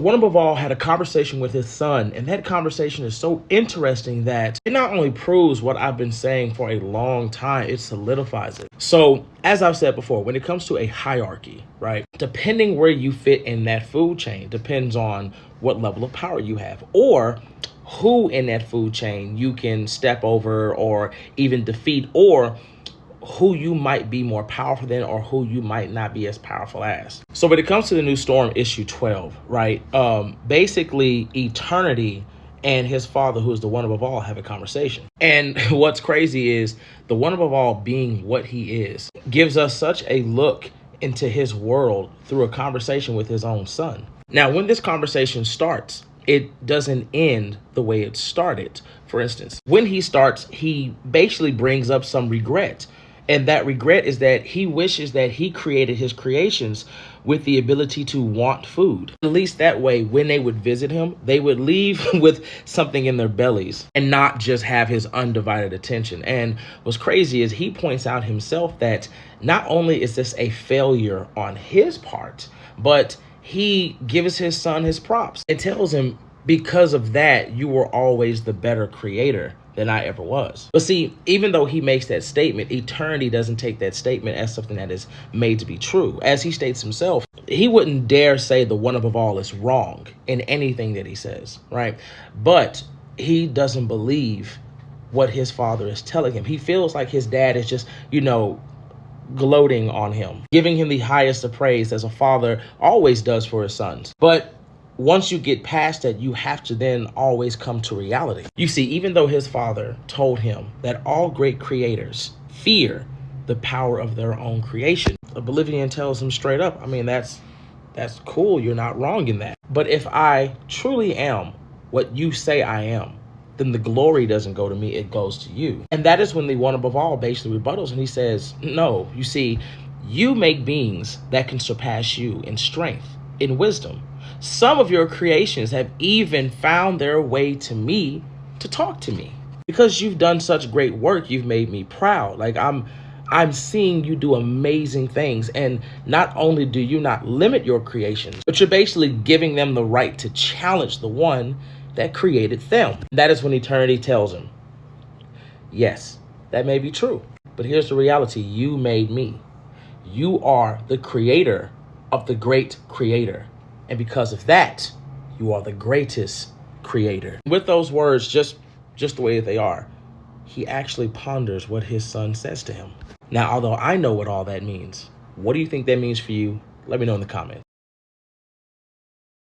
One above all had a conversation with his son, and that conversation is so interesting that it not only proves what I've been saying for a long time, it solidifies it. So, as I've said before, when it comes to a hierarchy, right, depending where you fit in that food chain depends on what level of power you have, or who in that food chain you can step over or even defeat, or who you might be more powerful than or who you might not be as powerful as. So when it comes to the new storm issue 12, right, basically eternity and his father, who is the one above all, have a conversation. And what's crazy is the one above all, being what he is, gives us such a look into his world through a conversation with his own son. Now, when this conversation starts, it doesn't end the way it started. For instance, when he starts, he basically brings up some regret. And that regret is that he wishes that he created his creations with the ability to want food. At least that way, when they would visit him, they would leave with something in their bellies and not just have his undivided attention. And what's crazy is he points out himself that not only is this a failure on his part, but he gives his son his props and tells him, because of that, you were always the better creator than I ever was. But see, even though he makes that statement, eternity doesn't take that statement as something that is made to be true. As he states himself, he wouldn't dare say the one above all is wrong in anything that he says, right? But he doesn't believe what his father is telling him. He feels like his dad is just, gloating on him, giving him the highest of praise as a father always does for his sons. But once you get past that, you have to then always come to reality. You see, even though his father told him that all great creators fear the power of their own creation, a Bolivian tells him straight up, that's cool. You're not wrong in that. But if I truly am what you say I am, then the glory doesn't go to me, it goes to you. And that is when the one above all basically rebuttals, and he says, no, you see, you make beings that can surpass you in strength, in wisdom. Some of your creations have even found their way to me to talk to me. Because you've done such great work, you've made me proud. Like I'm seeing you do amazing things. And not only do you not limit your creations, but you're basically giving them the right to challenge the one that created them. That is when eternity tells him, yes, that may be true, but here's the reality. You made me. You are the creator of the great creator. And because of that, you are the greatest creator. With those words, just the way that they are, he actually ponders what his son says to him. Now, although I know what all that means, what do you think that means for you? Let me know in the comments.